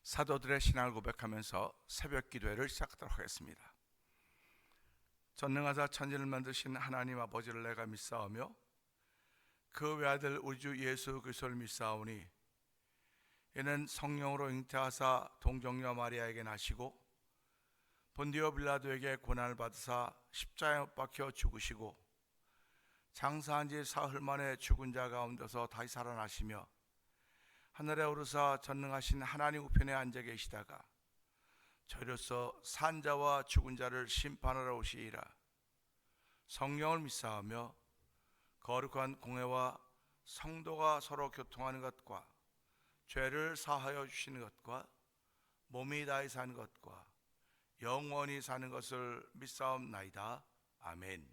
사도들의 신앙을 고백하면서 새벽 기도회를 시작하도록 하겠습니다. 전능하사 천지를 만드신 하나님 아버지를 내가 믿사오며 그 외아들 우리 주 예수 그리스도를 믿사오니 이는 성령으로 잉태하사 동정녀 마리아에게 나시고 본디오 빌라도에게 고난을 받으사 십자가에 못 박혀 죽으시고 장사한 지 사흘 만에 죽은 자 가운데서 다시 살아나시며 하늘에 오르사 전능하신 하나님 우편에 앉아 계시다가 저로서 산 자와 죽은 자를 심판하러 오시리라. 성령을 믿사오며 거룩한 공회와 성도가 서로 교통하는 것과 죄를 사하여 주시는 것과 몸이 다히 사는 것과 영원히 사는 것을 믿사옵나이다. 아멘.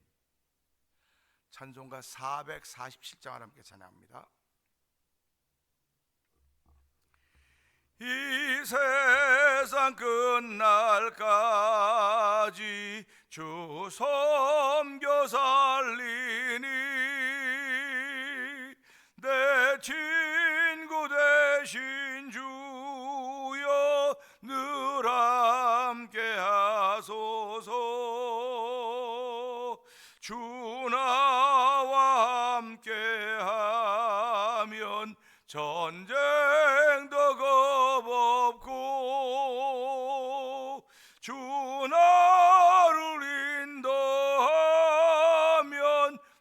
찬송가 447장을 함께 찬양합니다. 이 세상 끝날까지 주 섬겨 살리니 내 친구 되신 주여 늘 함께 하소서. 주 나와 함께 하면 전쟁도 겁없고 주 나를 인도하면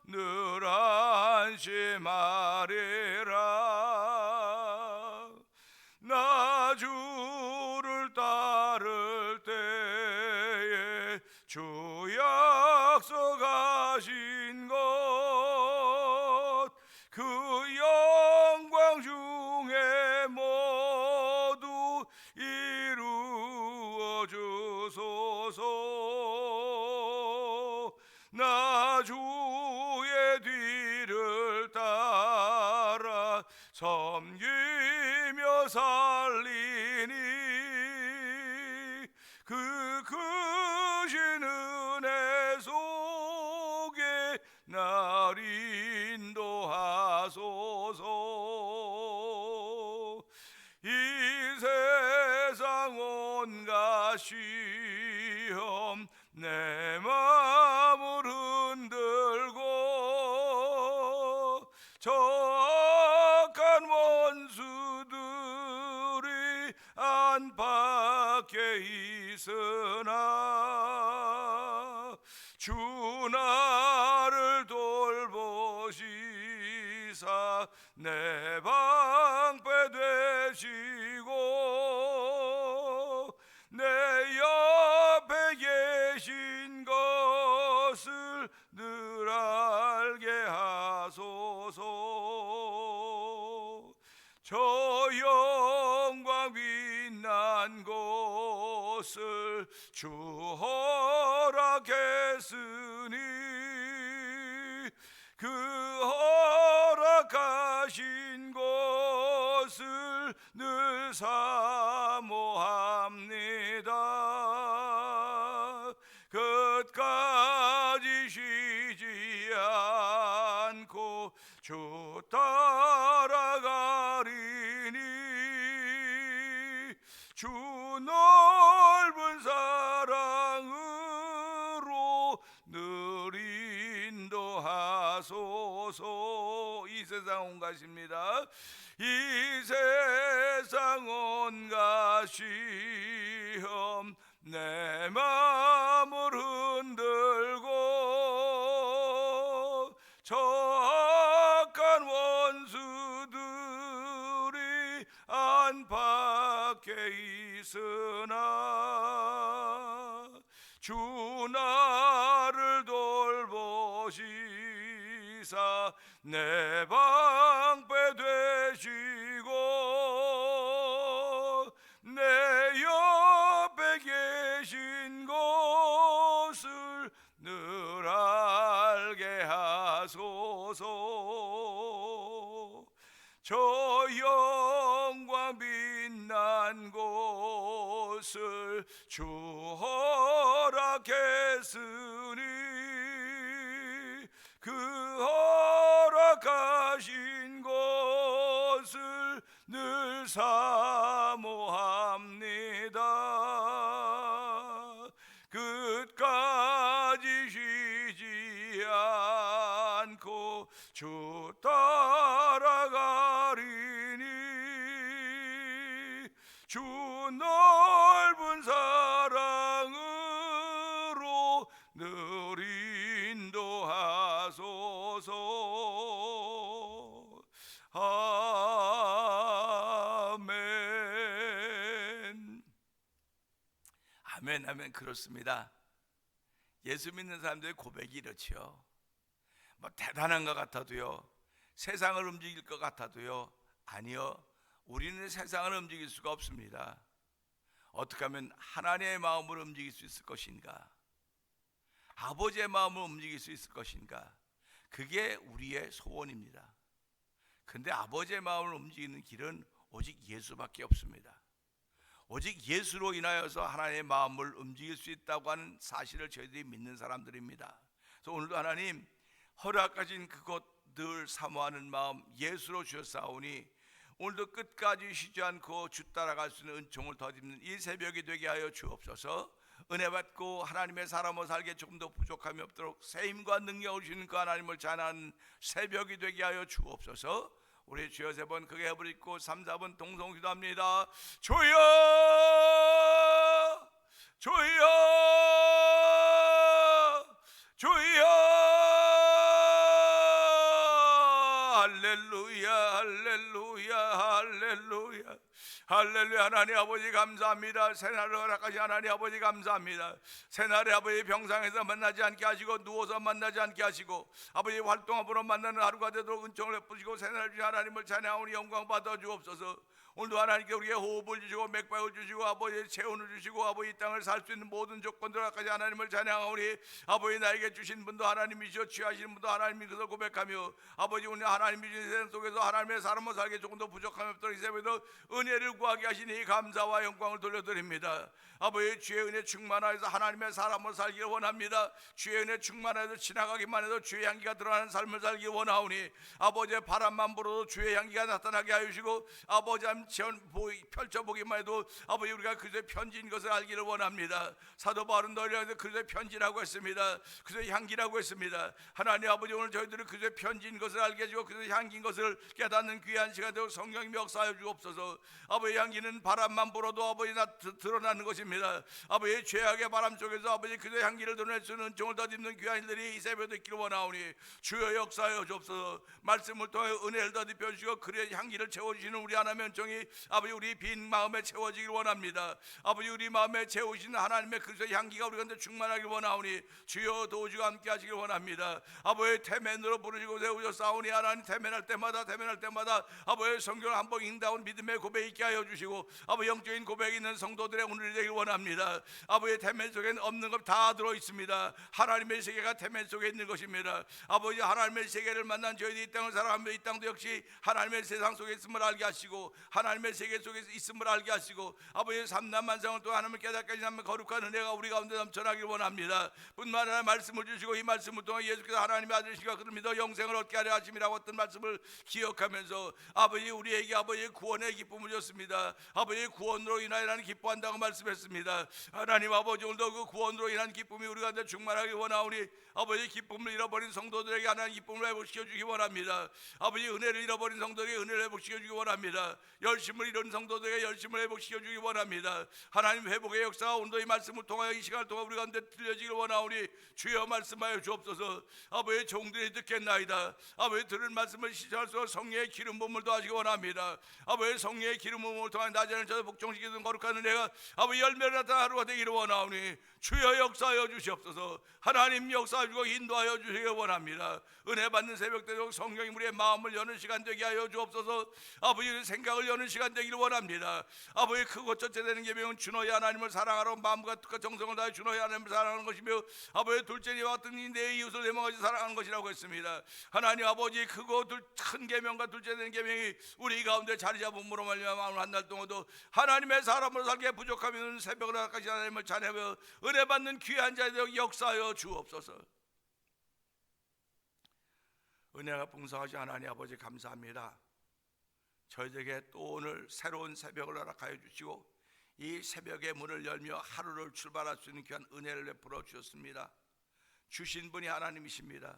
늘 안심하리라. 나 주를 따를 때에 주 약속하신 것 그 영광 중에 모두 이루어 주소서. 나 주의 뒤를 따라 섬기며 살리니 그 크신 은혜 속에 날 인도하소서. 이 세상 온갖 시험 내 마음을 흔들고 저 악한 원수들이 안팎에 있으나 주 나를 돌보시사 내 방패 되시고 내 옆에 계신 것을 늘 알게 하소서. 저 영광 빛난 곳을 주 허락했으니 그 허락하신 것을 늘 사모합니다. 끝까지 쉬지 않고 주 따라가리니 주 넓은 사랑으로 늘 인도하소서. 이 세상 온갖입니다. 이 세상 온갖 시험 내 마음을 흔들고 저 악한 원수들이 안팎에 있으나 주 나를 돌보시사 내 방패 되시고 내 옆에 계신 것을 늘 알게 하소서. 저 영광 빛난 곳을 주 허락했으니 그 허락하신 것을 늘 사모합니다. 주 넓은 사랑으로 늘 인도하소서. 아멘. 아멘, 아멘. 그렇습니다. 예수 믿는 사람들의 고백이 이렇지요. 뭐 대단한 것 같아도요, 세상을 움직일 것 같아도요, 아니요, 우리는 세상을 움직일 수가 없습니다. 어떻게 하면 하나님의 마음을 움직일 수 있을 것인가? 아버지의 마음을 움직일 수 있을 것인가? 그게 우리의 소원입니다. 근데 아버지의 마음을 움직이는 길은 오직 예수밖에 없습니다. 오직 예수로 인하여서 하나님의 마음을 움직일 수 있다고 하는 사실을 저희들이 믿는 사람들입니다. 그래서 오늘도 하나님 허락하신 그곳 늘 사모하는 마음 예수로 주셨사오니 오늘도 끝까지 쉬지 않고 주 따라갈 수 있는 은총을 더입는 이 새벽이 되게 하여 주옵소서. 은혜 받고 하나님의 사람으로 살기에 조금 더 부족함이 없도록 세임과 능력을 주시는 그 하나님을 찬양하는 새벽이 되게 하여 주옵소서. 우리 주여 세 번 크게 부르고 3, 4번 동성 기도합니다. 주여 주여 주여. 할렐루야 할렐루야 할렐루야 할렐루야. 하나님 아버지 감사합니다. 새날을 허락하신 하나님 아버지 감사합니다. 새날에 아버지 병상에서 만나지 않게 하시고 누워서 만나지 않게 하시고 아버지 활동함으로 만나는 하루가 되도록 은총을 베푸시고 새날 주신 하나님을 찬양하오니 영광 받아 주옵소서. 오늘도 하나님께 우리에게 호흡을 주시고 맥박을 주시고 아버지 체온을 주시고 아버지 이 땅을 살 수 있는 모든 조건들 까지 하나님을 찬양하오니 아버지 나에게 주신 분도 하나님이시오 취하시는 분도 하나님이 그것을 고백하며 아버지 오늘 하나님이 주신 세상 속에서 하나님의 사람을 살기에 조금 더 부족함이 없도록 이 새벽에도 은혜를 구하게 하시니 감사와 영광을 돌려드립니다. 아버지 주의 은혜 충만하여서 하나님의 사람을 살기를 원합니다. 주의 은혜 충만하여서 지나가기만 해도 주의 향기가 드러나는 삶을 살기 원하오니 아버지의 바람만 불어도 주의 향기가 나타나게 하시고 아버지 펼쳐보기만 해도 아버지 우리가 그리스도의 편지인 것을 알기를 원합니다. 사도 바울은 너희를 그리스도의 편지라고 했습니다. 그리스도의 향기라고 했습니다. 하나님 아버지 오늘 저희들은 그리스도의 편지인 것을 알게 해주고 그리스도의 향기인 것을 깨닫는 귀한 시간 되고 성령님이 역사하여 주옵소서. 아버지 향기는 바람만 불어도 아버지 드러나는 것입니다. 아버지 죄악의 바람 속에서 아버지 그리스도의 향기를 드러낼 수 있는 은총을 덧입는 귀한 일들이 이 새벽에 있기를 원하오니 주여 역사하여 주옵소서. 말씀을 통해 은혜를 덧입혀 주시고 그의 향기를 채워주시는 우리 하나님의 은총이 아버지 우리 빈 마음에 채워지길 원합니다. 아버지 우리 마음에 채우시는 하나님의 그리스도의 향기가 우리 가운데 충만하길 원하오니 주여 도우시고 함께 하시길 원합니다. 아버지 태맨으로 부르시고 세우셨사오니 하나님 태맨할 때마다 아버지 성경을 한번 읽다운 믿음의 고백 있게 하여 주시고 아버지 영적인 고백이 있는 성도들의 오늘이 되길 원합니다. 아버지 태맨 속에는 없는 것 다 들어있습니다. 하나님의 세계가 태맨 속에 있는 것입니다. 아버지 하나님의 세계를 만난 저희들이 이 땅을 살아가며 이 땅도 역시 하나님의 세상 속에 있음을 알게 하시고 하나님의 세계 속에 있음을 알게 하시고 아버지의 삼남만상을 또 하나님을 깨닫게 하시는 거룩한 은혜가 우리 가운데 넘쳐나길 원합니다. 뿐만 아니라 말씀을 주시고 이 말씀을 통해 예수께서 하나님의 아들이시가 그를 믿어 영생을 얻게 하려 하심이라고 어떤 말씀을 기억하면서 아버지 우리에게 아버지의 구원의 기쁨을 줬습니다. 아버지의 구원으로 인하여 나는 기뻐한다고 말씀했습니다. 하나님 아버지 오늘도 그 구원으로 인한 기쁨이 우리 가운데 충만하길 원하오니 아버지의 기쁨을 잃어버린 성도들에게 하나님 기쁨을 회복시켜 주기 원합니다. 아버지 은혜를 잃어버린 성도에게 은혜를 회복시켜 주기 원합니다. 열심을 잃은 성도들에게 열심을 회복시켜 주기 원합니다. 하나님 회복의 역사가 오늘도 이 말씀을 통하여 이 시간을 통해 우리 가운데 들려지길 원하오니 주여 말씀하여 주옵소서. 아버지 종들이 듣겠나이다. 아버지 들은 말씀을 시작할수록 성령의 기름 부음을 더하시기 원합니다. 아버지 성령의 기름 부음을 통해 낮에는 저도 복종시키는 거룩한 은혜가 아버지 열매를 나타나 하루가 되기를 원하오니 주여 역사하여 주시옵소서. 하나님 역사하시고 인도하여 주시기 원합니다. 은혜 받는 새벽 되도록 성령이 우리의 마음을 여는 시간 되게 하여 주옵소서. 아버지의 생각을 여는 시간 되기를 원합니다. 아버지 크고 첫째 되는 계명은 주 너희 하나님을 사랑하라 마음과 뜻과 정성을 다해 주 너희 하나님을 사랑하는 것이며 아버지 둘째 이와 같은 내 이웃을 내 마음같이 사랑하는 것이라고 했습니다. 하나님 아버지 크고 큰 계명과 둘째 되는 계명이 우리 가운데 자리 잡음으로 말미암아 한 달 동안도 하나님의 사람으로 살기에 부족함이 있는 새벽을 아까지 하나님을 찬양하며 은혜 받는 귀한 자들 역사하여 주옵소서. 은혜가 풍성하신 하나님 아버지 감사합니다. 저희에게 또 오늘 새로운 새벽을 허락하여 주시고 이 새벽의 문을 열며 하루를 출발할 수 있는 귀한 은혜를 베풀어 주셨습니다. 주신 분이 하나님이십니다.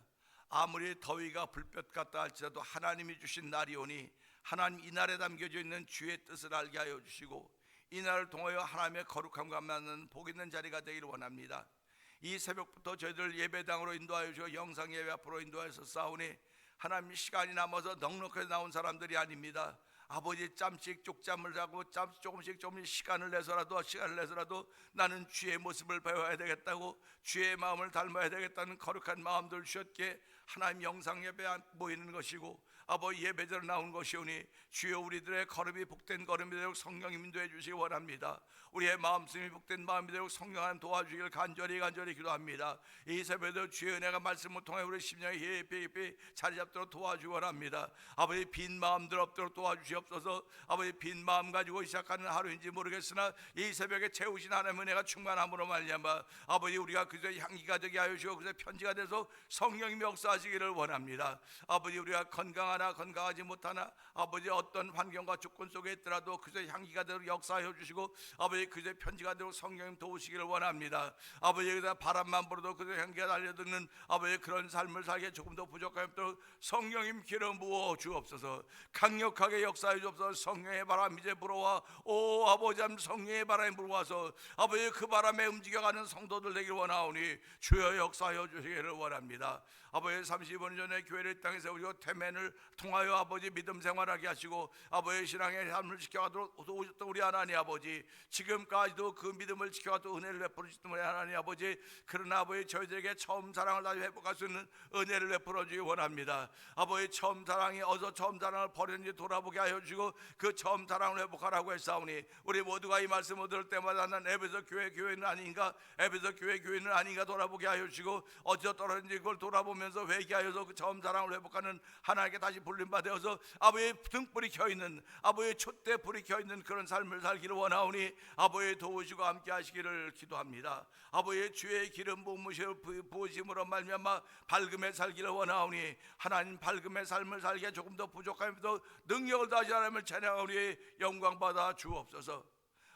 아무리 더위가 불볕 같다 할지라도 하나님이 주신 날이 오니 하나님 이 날에 담겨져 있는 주의 뜻을 알게 하여 주시고 이날을 통하여 하나님의 거룩함과 만나는 복 있는 자리가 되기를 원합니다. 이 새벽부터 저희들 예배당으로 인도하여 주시고 영상 예배 앞으로 인도하여서 싸우니 하나님 시간이 남아서 넉넉하게 나온 사람들이 아닙니다. 아버지 짬씩 쪽잠을 자고 조금씩 시간을 내서라도 나는 주의 모습을 배워야 되겠다고 주의 마음을 닮아야 되겠다는 거룩한 마음들 주셨기에 하나님 영상 예배 모이는 것이고 아버지 예배자로 나온 것이오니 주여 우리들의 걸음이 복된 걸음이 되도록 성령이 인도해 주시기 원합니다. 우리의 마음씀이 복된 마음이 되도록 성령 하나님 도와주시길 간절히 기도합니다. 이 새벽에도 주의 은혜가 말씀을 통해 우리 심령에 깊이 자리 잡도록 도와주기 원합니다. 아버지 빈 마음들 없도록 도와주시옵소서. 아버지 빈 마음 가지고 시작하는 하루인지 모르겠으나 이 새벽에 채우신 하나님의 은혜가 충만함으로 말미암아 아버지 우리가 그저 향기가 되게 하여 주시고 그저 편지가 돼서 성령님이 역사하시기를 원합니다. 아버지 우리가 건강하나 건강하지 못하나 아버지 어떤 환경과 조건 속에 있더라도 그저 향기가 되도록 역사하여 주시고 아버지 그저 편지가 되도록 성령님 도우시기를 원합니다. 아버지 여기다 바람만 불어도 그저 향기가 달려드는 아버지 그런 삶을 살기에 조금 더 부족하면 성령님 기름 부어 주옵소서. 강력하게 역사해 주옵소서. 성령의 바람 이제 불어와 오 아버지 성령의 바람이 불어와서 아버지 그 바람에 움직여가는 성도들 되기를 원하오니 주여 역사하여 주시기를 원합니다. 아버지 30년 전에 교회를 땅에서 우리가 태면을 통하여 아버지 믿음 생활하게 하시고 아버지 신앙의 삶을 지켜가도록 오셨던 우리 하나님 아버지 지금까지도 그 믿음을 지켜가도록 은혜를 베풀어 주셨던 우리 하나님 아버지 그러나 아버지 저희들에게 처음 사랑을 다시 회복할 수 있는 은혜를 베풀어 주기 원합니다. 아버지 처음 사랑이 어서 처음 사랑을 버렸는지 돌아보게 하여 주시고 그 처음 사랑을 회복하라고 했사오니 우리 모두가 이 말씀을 들을 때마다 난 에베소 교회는 아닌가 에베소 교회는 아닌가 돌아보게 하여 주시고 어디서 떨어진지 그걸 돌아보면서 회개하여서 그 처음 사랑을 회복하는 하나님께 다시 불림받아서 아버지의 등불이 켜있는 아버지의 촛대 불이 켜있는 그런 삶을 살기를 원하오니 아버지 도우시고 함께 하시기를 기도합니다. 아버지의 주의 기름 부으심으로 말미암아 밝음에 살기를 원하오니 하나님 밝음의 삶을 살기에 조금 더 부족함에도 능력을 다하시 하나님을 찬양하오니 영광 받아 주옵소서.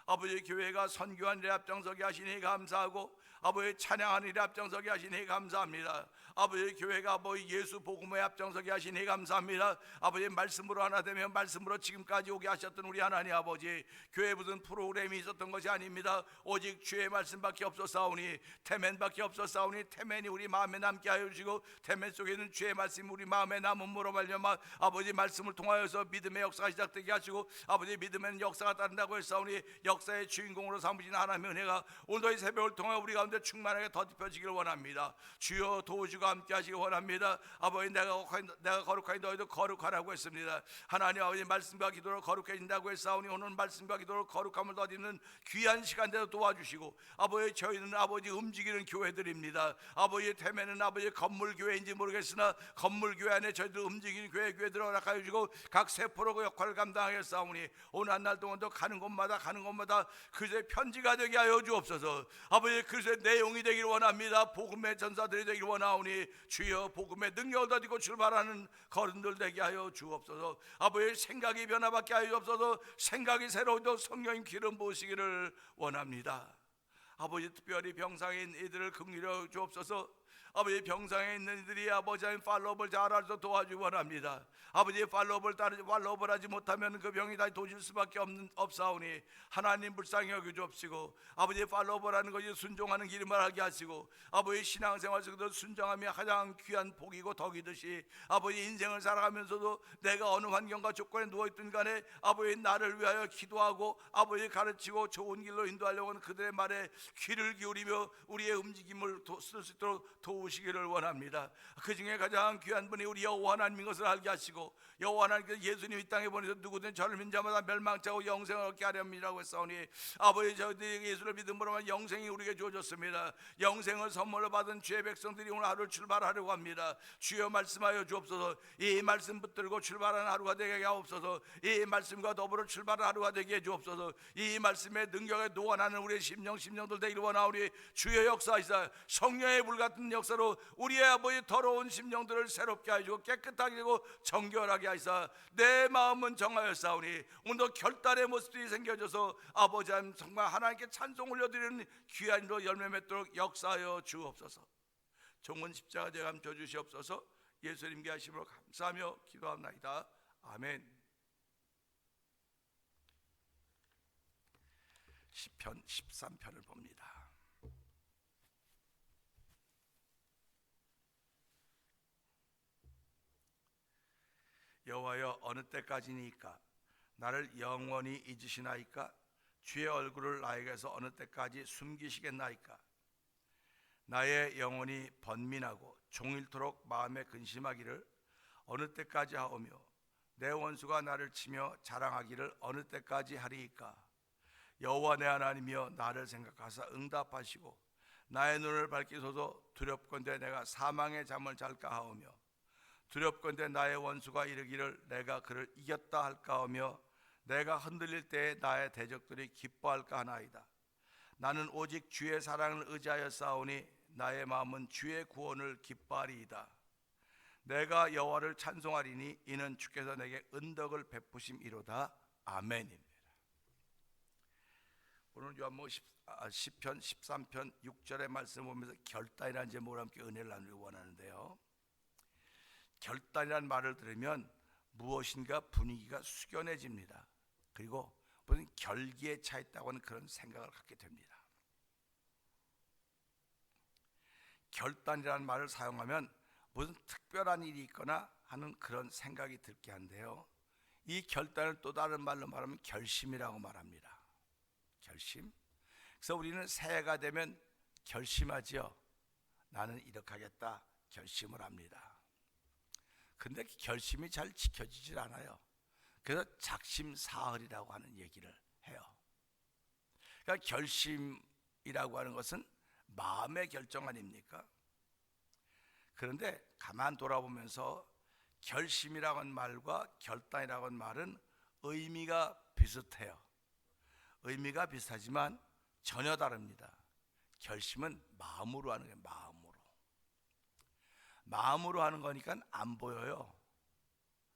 아버지 교회가 선교한 일에 앞장서게 하시니 감사하고 아버지 찬양하는 일에 앞장서게 하시니 감사합니다. 아버지 교회가 아버지 예수 복음에 앞장서게 하시니 감사합니다. 아버지 말씀으로 하나 되면 말씀으로 지금까지 오게 하셨던 우리 하나님 아버지 교회 무슨 프로그램이 있었던 것이 아닙니다. 오직 주의 말씀밖에 없었사오니 태면밖에 없었사오니 태면이 우리 마음에 남게 하여 주시고 태면 속에 있는 주의 말씀이 우리 마음에 남음으로 말미암아 아버지 말씀을 통하여서 믿음의 역사가 시작되게 하시고 아버지 믿음에는 역사가 따른다고 했사오니 역사의 주인공으로 삼으신 하나님의 은혜가 오늘도 이 새벽을 통해 우리 가운데 충만하게 더딥혀지기를 원합니다. 주여 도우시고 함께 하시기 원합니다. 아버지 내가 거룩하니 너희도 거룩하라고 했습니다. 하나님 아버지 말씀과 기도로 거룩해진다고 했사오니 오늘 말씀과 기도로 거룩함을 더디는 귀한 시간대로 도와주시고 아버지 저희는 아버지 움직이는 교회들입니다. 아버지의 태면은 아버지 건물교회인지 모르겠으나 건물교회 안에 저희들 움직이는 교회들을 허락하여 주시고 각 세포로 그 역할을 감당하겠사오니 오늘 한 날 동안도 가는 곳마다 그리스도의 편지가 되게 하여 주옵소서. 아버지 그리스도의 내용이 되기를 원합니다. 복음의 전사들이 되기를 원하오니 주여 복음의 능력을 가지고 출발하는 걸음들 되게 하여 주옵소서. 아버지 생각이 변화받게 하여 주옵소서. 생각이 새로워도 성령님 기름 부으시기를 원합니다. 아버지 특별히 병상에 있는 이들을 긍휼히 주옵소서. 아버지 병상에 있는 이들이 아버지의 팔로업을 잘 알아서 도와주기 원합니다. 아버지의 팔로업을 하지 못하면 그 병이 다시 도질 수밖에 없사오니 하나님 불쌍히 여겨주옵시고 아버지의 팔로업을 하는 것이 순종하는 길을 말하게 하시고 아버지 신앙생활 속에서 순종함이 가장 귀한 복이고 덕이듯이 아버지 인생을 살아가면서도 내가 어느 환경과 조건에 누워있든 간에 아버지 나를 위하여 기도하고 아버지 가르치고 좋은 길로 인도하려고 하는 그들의 말에 귀를 기울이며 우리의 움직임을 쓸 수 있도록 도우시기를 원합니다. 그 중에 가장 귀한 분이 우리 여호와 하나님인 것을 알게 하시고 여호와 하나님께서 예수님 이 땅에 보내서 누구든 저를 믿는 자마다 멸망치 않고 영생을 얻게 하렵니다라고 했사오니 아버지 저희들이 예수를 믿음으로만 영생이 우리에게 주어졌습니다. 영생을 선물로 받은 주의 백성들이 오늘 하루를 출발하려고 합니다. 주여 말씀하여 주옵소서. 이 말씀 붙들고 출발하는 하루가 되게 하옵소서. 이 말씀과 더불어 출발하는 하루가 되게 해 주옵소서. 이 말씀의 능력에 노원하는 우리의 심령들 되기를 원하오니 주여 역사하시사 성령의 불같은 역사로 우리의 아버지 더러운 심령들을 새롭게 하시고 깨끗하게 하고 정결하게 하시사 내 마음은 정하였사오니 오늘도 결단의 모습들이 생겨져서 아버지 하나님 정말 하나님께 찬송 올려드리는 귀한 일로 열매 맺도록 역사하여 주옵소서. 종은 십자가 대감 져주시옵소서. 예수님께 하심으로 감사하며 기도합나이다. 아멘. 시편 13편을 봅니다. 여호와여, 어느 때까지니까 나를 영원히 잊으시나이까? 주의 얼굴을 나에게서 어느 때까지 숨기시겠나이까? 나의 영혼이 번민하고 종일토록 마음에 근심하기를 어느 때까지 하오며 내 원수가 나를 치며 자랑하기를 어느 때까지 하리이까? 여호와 내 하나님이여, 나를 생각하사 응답하시고 나의 눈을 밝히소서. 두렵건대 내가 사망의 잠을 잘까 하오며 두렵건대 나의 원수가 이르기를 내가 그를 이겼다 할까 하며 내가 흔들릴 때에 나의 대적들이 기뻐할까 하나이다. 나는 오직 주의 사랑을 의지하여 싸우니 나의 마음은 주의 구원을 기뻐하리이다. 내가 여호와를 찬송하리니 이는 주께서 내게 은덕을 베푸심이로다. 아멘입니다. 오늘 요한복음 시편 13편 6절의 말씀을 보면서 결단이라는 제목으로 함께 은혜를 나누기 원하는데요, 결단이라는 말을 들으면 무엇인가 분위기가 숙연해집니다. 그리고 무슨 결기에 차 있다고 하는 그런 생각을 갖게 됩니다. 결단이라는 말을 사용하면 무슨 특별한 일이 있거나 하는 그런 생각이 들게 한데요, 이 결단을 또 다른 말로 말하면 결심이라고 말합니다. 결심. 그래서 우리는 새해가 되면 결심하지요. 나는 이렇게 하겠다 결심을 합니다. 근데 결심이 잘 지켜지질 않아요. 그래서 작심사흘이라고 하는 얘기를 해요. 그러니까 결심이라고 하는 것은 마음의 결정 아닙니까? 그런데 가만 돌아보면서 결심이라고 하는 말과 결단이라고 하는 말은 의미가 비슷해요. 의미가 비슷하지만 전혀 다릅니다. 결심은 마음으로 하는 거예요. 마음으로 하는 거니까 안 보여요.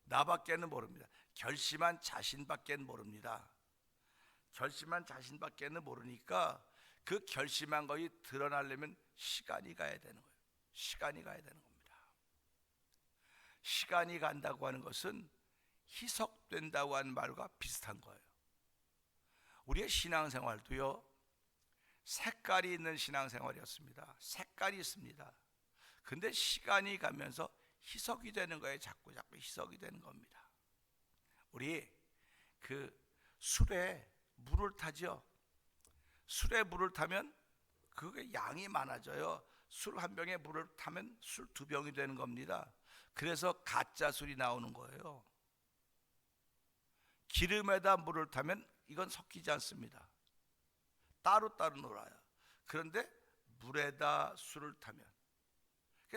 나밖에는 모릅니다. 결심한 자신밖에는 모릅니다. 결심한 자신밖에는 모르니까 그 결심한 것이 드러나려면 시간이 가야 되는 거예요. 시간이 가야 되는 겁니다. 시간이 간다고 하는 것은 희석된다고 하는 말과 비슷한 거예요. 우리의 신앙생활도요, 색깔이 있는 신앙생활이었습니다. 색깔이 있습니다. 근데 시간이 가면서 희석이 되는 거예요. 자꾸 희석이 되는 겁니다. 우리 그 술에 물을 타죠. 술에 물을 타면 그게 양이 많아져요. 술 한 병에 물을 타면 술 2병이 되는 겁니다. 그래서 가짜 술이 나오는 거예요. 기름에다 물을 타면 이건 섞이지 않습니다. 따로따로 놀아요. 그런데 물에다 술을 타면,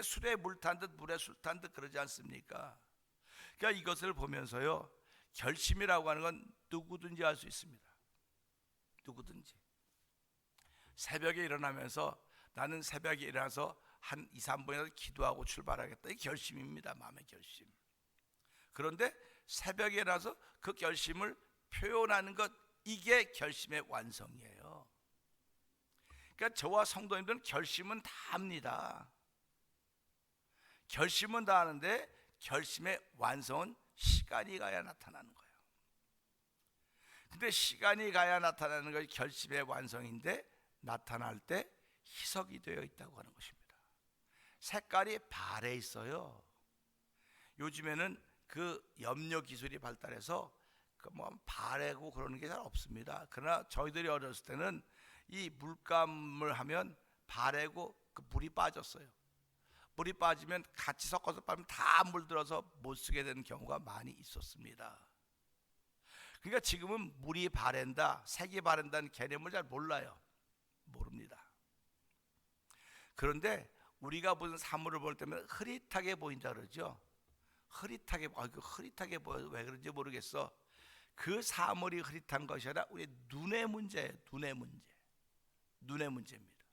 술에 물 탄 듯 물에 술 탄 듯 그러지 않습니까? 그러니까 이것을 보면서요, 결심이라고 하는 건 누구든지 할 수 있습니다. 누구든지. 새벽에 일어나면서 나는 새벽에 일어나서 한 2, 3분이라도 기도하고 출발하겠다. 이 결심입니다. 마음의 결심. 그런데 새벽에 일어나서 그 결심을 표현하는 것, 이게 결심의 완성이에요. 그러니까 저와 성도님들은 결심은 다 합니다. 결심은 다 하는데 결심의 완성은 시간이 가야 나타나는 거예요. 근데 시간이 가야 나타나는 것이 결심의 완성인데, 나타날 때 희석이 되어 있다고 하는 것입니다. 색깔이 발에 있어요. 요즘에는 그 염료 기술이 발달해서 바래고 그러는 게 잘 없습니다. 그러나 저희들이 어렸을 때는 이 물감을 하면 바래고 그 물이 빠졌어요. 물이 빠지면 같이 섞어서 빠면 다 물들어서 못 쓰게 되는 경우가 많이 있었습니다. 그러니까 지금은 물이 바랜다, 색이 바랜다는 개념을 잘 몰라요. 모릅니다. 그런데 우리가 무슨 사물을 볼 때면 흐릿하게 보인다 그러죠. 흐릿하게 보여서 왜 그런지 모르겠어. 그 사물이 흐릿한 것이 아니라 우리 눈의 문제예요. 눈의 문제입니다.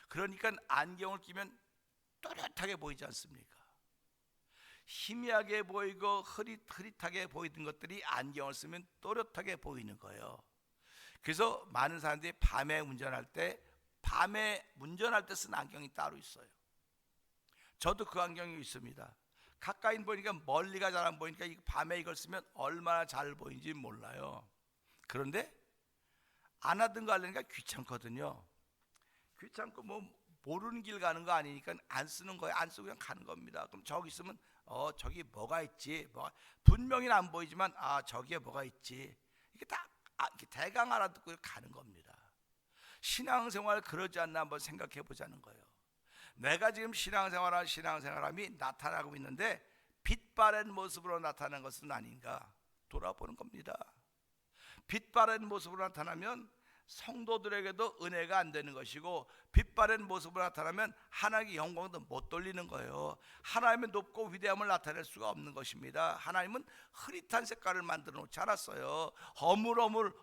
그러니까 안경을 끼면 또렷하게 보이지 않습니까? 희미하게 보이고 흐릿하게 보이는 것들이 안경을 쓰면 또렷하게 보이는 거예요. 그래서 많은 사람들이 밤에 운전할 때 쓴 안경이 따로 있어요. 저도 그 안경이 있습니다. 가까이 보니까 멀리가 잘 안 보이니까 밤에 이걸 쓰면 얼마나 잘 보이는지 몰라요. 그런데 안 하던 거 하려니까 귀찮거든요. 귀찮고 뭐 모르는 길 가는 거 아니니까 안 쓰는 거예요. 안 쓰고 그냥 가는 겁니다. 그럼 저기 있으면 저기 뭐가 있지? 분명히 안 보이지만 저기에 뭐가 있지? 이게 다 이렇게 대강 알아듣고 가는 겁니다. 신앙생활 그러지 않나 한번 생각해 보자는 거예요. 내가 지금 신앙생활함이 나타나고 있는데 빛바랜 모습으로 나타나는 것은 아닌가 돌아보는 겁니다. 빛바랜 모습으로 나타나면 성도들에게도 은혜가 안 되는 것이고, 빛바랜 모습으로 나타나면 하나님의 영광도 못 돌리는 거예요. 하나님의 높고 위대함을 나타낼 수가 없는 것입니다. 하나님은 흐릿한 색깔을 만들어 놓지 않았어요.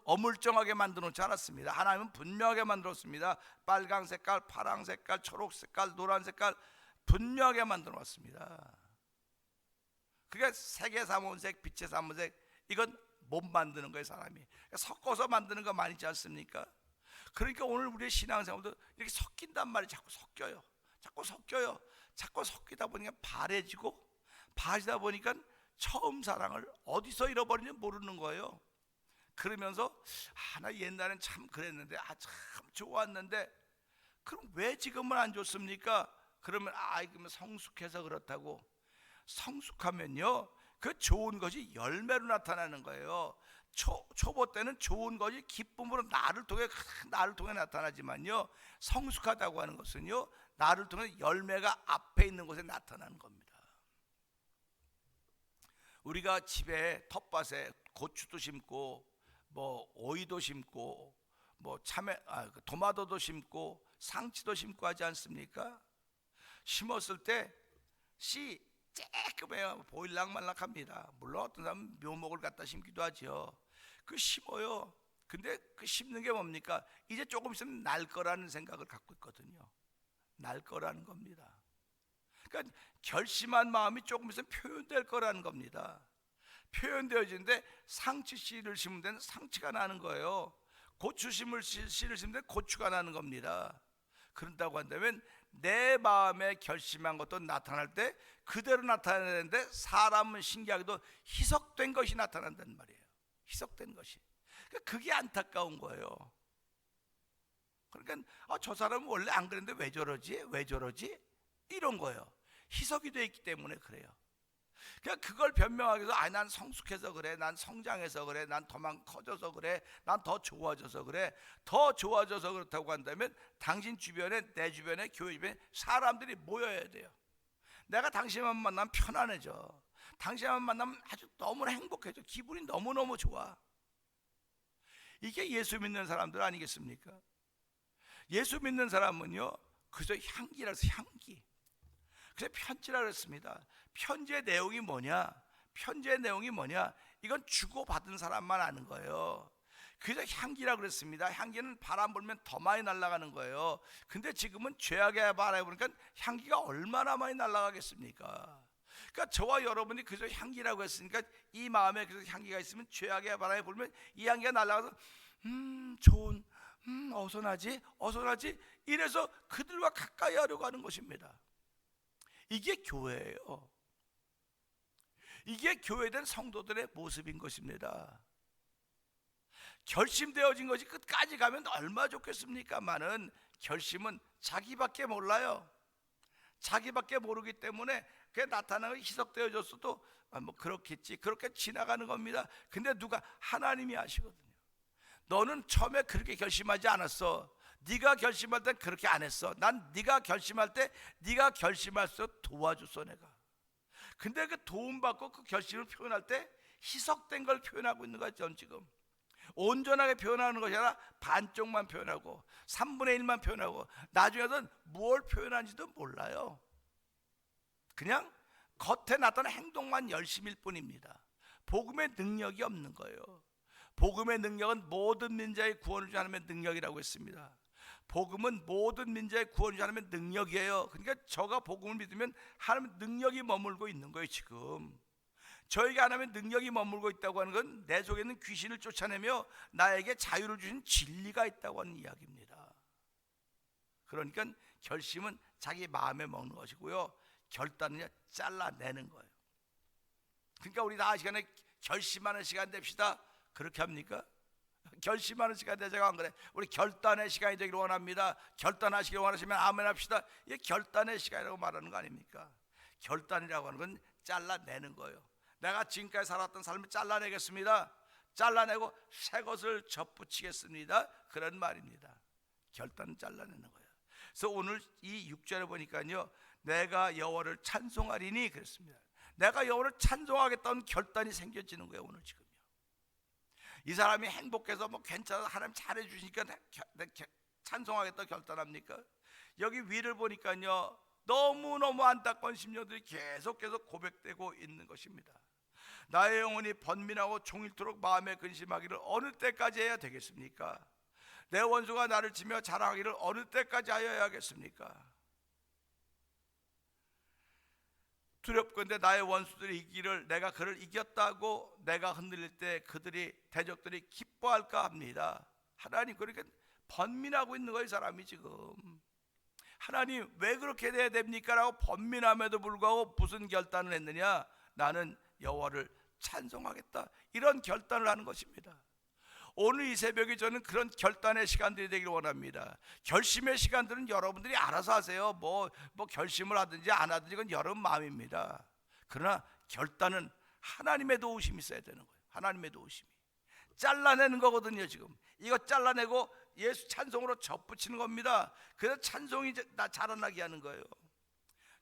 어물쩡하게 만들어 놓지 않았습니다. 하나님은 분명하게 만들었습니다. 빨강 색깔, 파랑 색깔, 초록 색깔, 노란 색깔 분명하게 만들어 놨습니다. 그게 색의 삼원색, 빛의 삼원색, 이건 못 만드는 거예요. 사람이 섞어서 만드는 거 많이 있지 않습니까? 그러니까 오늘 우리의 신앙생활도 이렇게 섞인단 말이에요. 자꾸 섞이다 보니까 바래지다 보니까 처음 사랑을 어디서 잃어버리는지 모르는 거예요. 그러면서 나 옛날엔 참 그랬는데 참 좋았는데, 그럼 왜 지금은 안 좋습니까? 그러면 그러면 성숙해서 그렇다고. 성숙하면요, 그 좋은 것이 열매로 나타나는 거예요. 초보 때는 좋은 것이 기쁨으로 나를 통해 나타나지만요, 성숙하다고 하는 것은요, 나를 통해 열매가 앞에 있는 곳에 나타나는 겁니다. 우리가 집에 텃밭에 고추도 심고 뭐 오이도 심고 뭐 토마토도 심고 상치도 심고 하지 않습니까? 심었을 때 씨 쬐끔해요. 보일락말락합니다. 물론 어떤 사람은 묘목을 갖다 심기도 하죠. 그 심어요. 근데 그 심는 게 뭡니까? 이제 조금 있으면 날 거라는 생각을 갖고 있거든요. 날 거라는 겁니다. 그러니까 결심한 마음이 조금 있으면 표현될 거라는 겁니다. 표현되어지는데 상치 씨를 심으면 되는 상치가 나는 거예요. 고추 씨를 심으면 되는 고추가 나는 겁니다. 그런다고 한다면 내 마음에 결심한 것도 나타날 때 그대로 나타나는데, 사람은 신기하게도 희석된 것이 나타난단 말이에요. 희석된 것이. 그게 안타까운 거예요. 그러니까 저 사람은 원래 안 그랬는데 왜 저러지? 이런 거예요. 희석이 되어 있기 때문에 그래요. 그러니까 그걸 변명하기 위해서 난 성숙해서 그래, 난 성장해서 그래, 난 더만 커져서 그래, 난 더 좋아져서 그래. 더 좋아져서 그렇다고 한다면 당신 주변에, 내 주변에, 교회 주변에 사람들이 모여야 돼요. 내가 당신만 만나면 편안해져. 당신만 만나면 아주 너무나 행복해져. 기분이 너무너무 좋아. 이게 예수 믿는 사람들 아니겠습니까? 예수 믿는 사람은요, 그저 향기라서 향기. 그래서 편지라 그랬습니다. 편지의 내용이 뭐냐? 이건 주고받은 사람만 아는 거예요. 그래서 향기라 그랬습니다. 향기는 바람 불면 더 많이 날아가는 거예요. 근데 지금은 죄악의 바람에 보니까 향기가 얼마나 많이 날아가겠습니까? 그러니까 저와 여러분이 그저 향기라고 했으니까 이 마음에 그래서 향기가 있으면 죄악의 바람에 불면 이 향기가 날아가서 좋은, 어서 나지 이래서 그들과 가까이 하려고 하는 것입니다. 이게 교회예요. 이게 교회된 성도들의 모습인 것입니다. 결심되어진 것이 끝까지 가면 얼마나 좋겠습니까마는 결심은 자기밖에 몰라요. 자기밖에 모르기 때문에 그게 나타나고 희석되어졌어도 뭐 그렇겠지, 그렇게 지나가는 겁니다. 근데 누가? 하나님이 아시거든요. 너는 처음에 그렇게 결심하지 않았어. 네가 결심할 땐 그렇게 안 했어. 난 네가 결심할 때 네가 결심할 수 있도록 도와줬어 내가. 근데 그 도움받고 그 결심을 표현할 때 희석된 걸 표현하고 있는 거야. 전 지금 온전하게 표현하는 것이 아니라 반쪽만 표현하고 3분의 1만 표현하고 나중에는 뭘 표현하는지도 몰라요. 그냥 겉에 나타나는 행동만 열심일 뿐입니다. 복음의 능력이 없는 거예요. 복음의 능력은 모든 민자의 구원을 주는 하나님의 능력이라고 했습니다. 복음은 모든 민자의 구원을 주는 하나님의 능력이에요. 그러니까 저가 복음을 믿으면 하나님의 능력이 머물고 있는 거예요. 지금 저에게 하나님의 능력이 머물고 있다고 하는 건 내 속에 있는 귀신을 쫓아내며 나에게 자유를 주신 진리가 있다고 하는 이야기입니다. 그러니까 결심은 자기 마음에 먹는 것이고요, 결단은 잘라내는 거예요. 그러니까 우리 다 시간에 결심하는 시간 됩시다. 그렇게 합니까? 결심하는 시간이 되자고 안 그래? 우리 결단의 시간이 되기를 원합니다. 결단하시길 원하시면 아멘 합시다. 이게 결단의 시간이라고 말하는 거 아닙니까? 결단이라고 하는 건 잘라내는 거예요. 내가 지금까지 살았던 삶을 잘라내겠습니다. 잘라내고 새 것을 접붙이겠습니다. 그런 말입니다. 결단은 잘라내는 거예요. 그래서 오늘 이 6절에 보니까요, 내가 여호와를 찬송하리니 그랬습니다. 내가 여호와를 찬송하겠다는 결단이 생겨지는 거예요. 오늘 지금요. 이 사람이 행복해서 뭐 괜찮아, 하나님 잘해 주시니까 찬송하겠다 결단합니까? 여기 위를 보니까요, 너무너무 안타까운 심령들이 계속 고백되고 있는 것입니다. 나의 영혼이 번민하고 종일토록 마음에 근심하기를 어느 때까지 해야 되겠습니까? 내 원수가 나를 치며 자랑하기를 어느 때까지 하여야 하겠습니까? 두렵건대 나의 원수들이 이기를 내가 그를 이겼다고 내가 흔들릴 때 그들이 대적들이 기뻐할까 합니다. 하나님, 그러니까 번민하고 있는 거예요. 사람이 지금 하나님 왜 그렇게 돼야 됩니까? 라고 번민함에도 불구하고 무슨 결단을 했느냐? 나는 여호와를 찬송하겠다, 이런 결단을 하는 것입니다. 오늘 이 새벽에 저는 그런 결단의 시간들이 되기를 원합니다. 결심의 시간들은 여러분들이 알아서 하세요. 뭐 결심을 하든지 안 하든지 그건 여러분 마음입니다. 그러나 결단은 하나님의 도우심이 있어야 되는 거예요. 하나님의 도우심이 잘라내는 거거든요. 지금 이거 잘라내고 예수 찬송으로 접붙이는 겁니다. 그래서 찬송이 나 자라나게 하는 거예요.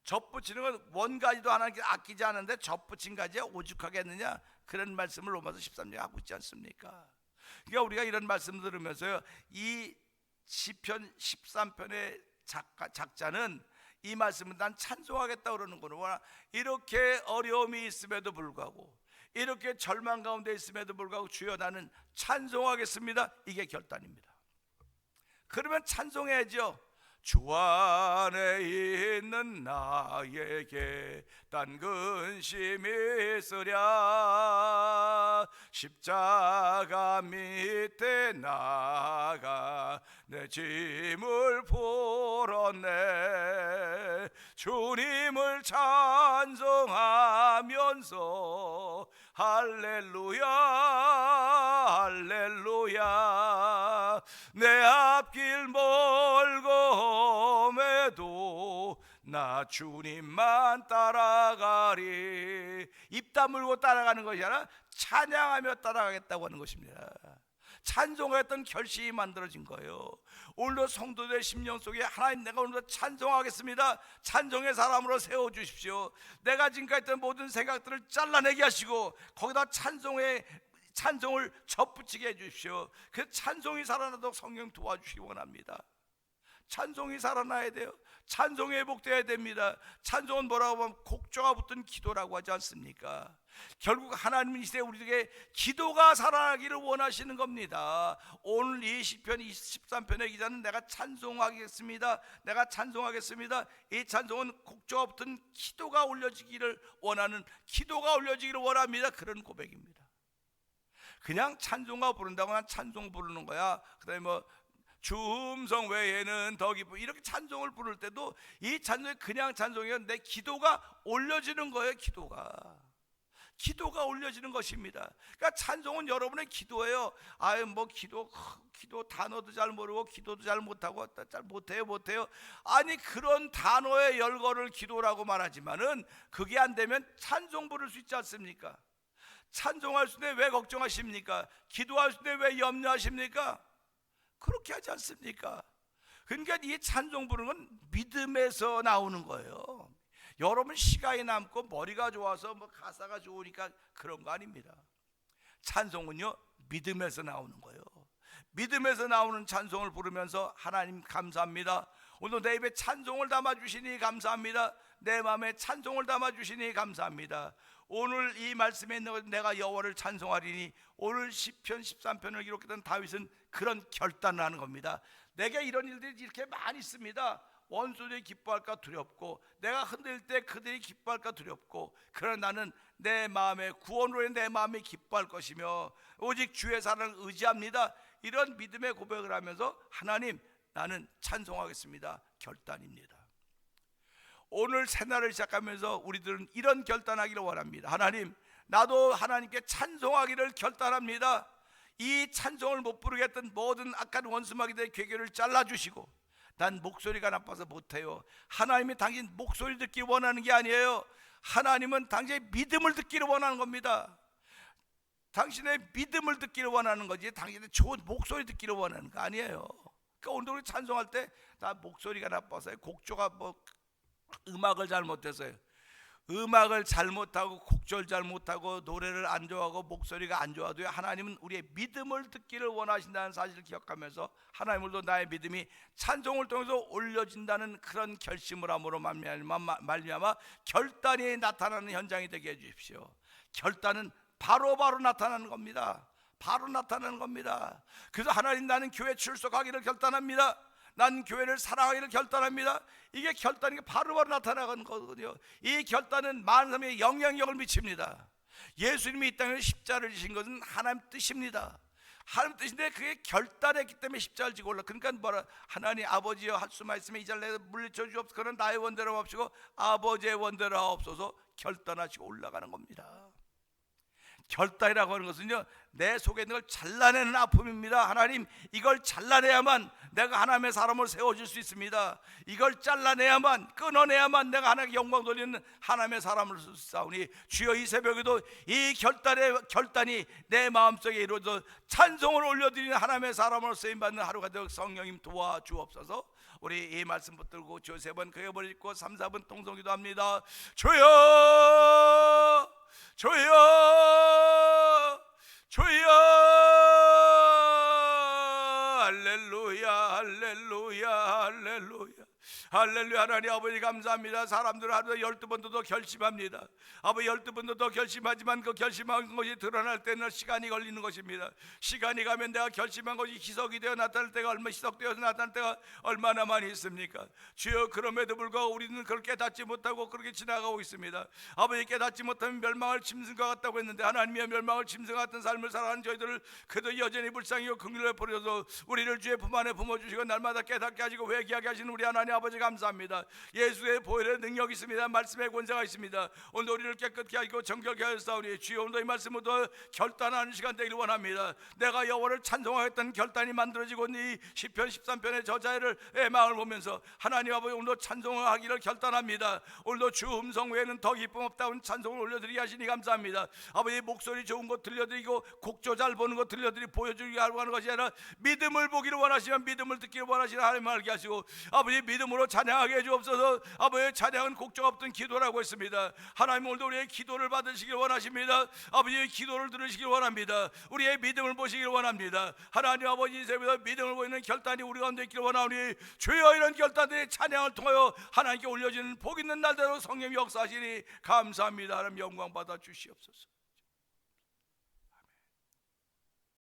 접붙이는 건 원가지도 하나님께 아끼지 않은데 접붙인 가지에 오죽하겠느냐, 그런 말씀을 로마서 13장에 하고 있지 않습니까? 그러니까 우리가 이런 말씀 들으면서요, 이 시편 13편의 작자는 이 말씀은 난 찬송하겠다 그러는 거구나. 이렇게 어려움이 있음에도 불구하고, 이렇게 절망 가운데 있음에도 불구하고 주여 나는 찬송하겠습니다, 이게 결단입니다. 그러면 찬송해야죠. 주 안에 있는 나에게 딴 근심이 있으랴 십자가 밑에 나가 내 짐을 풀었네. 주님을 찬송하면서 할렐루야 할렐루야. 내 앞길 멀고 험해도 나 주님만 따라가리. 입 다물고 따라가는 것이 아니라 찬양하며 따라가겠다고 하는 것입니다. 찬송했던 결심이 만들어진 거예요. 오늘도 성도들의 심령 속에 하나님, 내가 오늘도 찬송하겠습니다, 찬송의 사람으로 세워주십시오. 내가 지금까지 했던 모든 생각들을 잘라내게 하시고 거기다 찬송을 접붙이게 해주십시오. 그 찬송이 살아나도록 성령 도와주시기 원합니다. 찬송이 살아나야 돼요. 찬송이 회복되어야 됩니다. 찬송은 뭐라고 하면 곡조가 붙은 기도라고 하지 않습니까? 결국 하나님은 이 시대에 우리에게 기도가 살아나기를 원하시는 겁니다. 오늘 이 시편 13편의 기자는 내가 찬송하겠습니다, 내가 찬송하겠습니다, 이 찬송은 곡조가 붙은 기도가 올려지기를 원하는, 기도가 올려지기를 원합니다, 그런 고백입니다. 그냥 찬송가 부른다고 난 찬송 부르는 거야, 그다음에 뭐 주음성 외에는 더 기쁨, 이렇게 찬송을 부를 때도 이 찬송이 그냥 찬송이에요. 내 기도가 올려지는 거예요. 기도가 올려지는 것입니다. 그러니까 찬송은 여러분의 기도예요. 아유 뭐 기도 단어도 잘 모르고 기도도 잘 못하고 잘 못해요. 아니 그런 단어의 열거를 기도라고 말하지만은 그게 안 되면 찬송 부를 수 있지 않습니까? 찬송할 수 있는데 왜 걱정하십니까? 기도할 수 있는데 왜 염려하십니까? 그렇게 하지 않습니까? 그러니까 이 찬송 부르는 건 믿음에서 나오는 거예요. 여러분 시간이 남고 머리가 좋아서 뭐 가사가 좋으니까 그런 거 아닙니다. 찬송은요 믿음에서 나오는 거예요. 믿음에서 나오는 찬송을 부르면서 하나님 감사합니다, 오늘 내 입에 찬송을 담아주시니 감사합니다, 내 마음에 찬송을 담아주시니 감사합니다. 오늘 이 말씀에 있는 것, 내가 여호와를 찬송하리니, 오늘 시편 13편을 기록했던 다윗은 그런 결단을 하는 겁니다. 내게 이런 일들이 이렇게 많이 있습니다. 원수들이 기뻐할까 두렵고, 내가 흔들릴 때 그들이 기뻐할까 두렵고, 그러나 나는 내 마음의 구원으로 내 마음이 기뻐할 것이며 오직 주의 사랑을 의지합니다. 이런 믿음의 고백을 하면서 하나님 나는 찬송하겠습니다, 결단입니다. 오늘 새날을 시작하면서 우리들은 이런 결단하기를 원합니다. 하나님, 나도 하나님께 찬송하기를 결단합니다. 이 찬송을 못 부르게 했던 모든 악한 원수마귀들의 괴계를 잘라주시고, 난 목소리가 나빠서 못해요. 하나님이 당신 목소리 듣기 원하는 게 아니에요. 하나님은 당신의 믿음을 듣기를 원하는 겁니다. 당신의 믿음을 듣기를 원하는 거지 당신의 좋은 목소리 듣기를 원하는 거 아니에요. 그러니까 오늘 우리 찬송할 때 나 목소리가 나빠서요, 곡조가 음악을 잘못해서요, 음악을 잘못하고 곡절 잘못하고 노래를 안 좋아하고 목소리가 안 좋아도요, 하나님은 우리의 믿음을 듣기를 원하신다는 사실을 기억하면서 하나님으로도 나의 믿음이 찬송을 통해서 올려진다는 그런 결심을 함으로 말미암아 결단이 나타나는 현장이 되게 해주십시오. 결단은 바로바로 나타나는 겁니다. 바로 나타나는 겁니다. 그래서 하나님, 나는 교회 출석하기를 결단합니다. 난 교회를 사랑하기를 결단합니다. 이게 결단이 바로바로 나타나는 거거든요. 이 결단은 많은 사람에게 영향력을 미칩니다. 예수님이 이 땅에 십자를 지신 것은 하나님 뜻입니다. 하나님 뜻인데 그게 결단했기 때문에 십자를 지고 올라. 그러니까 뭐라, 하나님 아버지여, 할 수만 있으면 이 자를 내가 물리쳐 주옵소서. 그는 나의 원대로 하옵시고 아버지의 원대로 하옵소서. 결단하시고 올라가는 겁니다. 결단이라고 하는 것은요, 내 속에 있는 걸 잘라내는 아픔입니다. 하나님, 이걸 잘라내야만 내가 하나님의 사람을 세워질 수 있습니다. 이걸 잘라내야만, 끊어내야만 내가 하나님께 영광 돌리는 하나님의 사람을 싸우니, 주여 이 새벽에도 이 결단이 내 마음속에 이루어져 찬송을 올려드리는 하나님의 사람으로 쓰임받는 하루가 되어 성령님 도와주옵소서. 우리 이 말씀 붙들고 주 3번 크게 벌리고 3, 4분 통성기도 합니다. 주여, 주여, 주여, 할렐루야, 할렐루야, 할렐루야, 할렐루야. 하나님 아버지 감사합니다. 사람들은 하루에 12번도 더 결심합니다. 아버지 12번도 더 결심하지만 그 결심한 것이 드러날 때는 시간이 걸리는 것입니다. 시간이 가면 내가 결심한 것이 희석이 되어 나타날 때가 희석되어서 나타날 때가 얼마나 많이 있습니까? 주여, 그럼에도 불구하고 우리는 그걸 깨닫지 못하고 그렇게 지나가고 있습니다. 아버지, 깨닫지 못하면 멸망을 짐승과 같다고 했는데, 하나님의 멸망을 짐승과 같은 삶을 살아가는 저희들을 그래도 여전히 불쌍히요 긍휼을 버려서 우리를 주의 품 안에 품어주시고 날마다 깨닫게 하시고 회개하게 하시는 우리 하나님 아버지 감사합니다. 예수의 보혈의 능력이 있습니다. 말씀의 권세가 있습니다. 오늘 우리를 깨끗게 하시고 정결케 하셨사오니, 주여 오늘도 이 말씀으로 결단하는 시간 되기를 원합니다. 내가 여호와를 찬송하겠다는 결단이 만들어지고 이 시편 13편의 저자의 마음을 보면서 하나님 아버지, 오늘도 찬송을 하기를 결단합니다. 오늘도 주 음성 외에는 더 기쁨 없다는 찬송을 올려드리게 하시니 감사합니다. 아버지, 목소리 좋은 것 들려드리고 곡조 잘 보는 것 들려드리고 보여주기 하는 것이 아니라 믿음을 보기를 원하시면 믿음을 듣기를 원하시는 하나님을 알게 하시고, 아버지 믿음으로 찬양하게 해주옵소서. 아버지, 찬양은 곡조가 없던 기도라고 했습니다. 하나님, 오늘도 우리의 기도를 받으시길 원하십니다. 아버지의 기도를 들으시길 원합니다. 우리의 믿음을 보시길 원합니다. 하나님 아버지, 이제부터 믿음을 보이는 결단이 우리 가운데 있기를 원하오니, 주여 이런 결단들이 찬양을 통하여 하나님께 올려지는 복 있는 날대로 성령 역사하시니 감사합니다. 하나님 영광 받아 주시옵소서.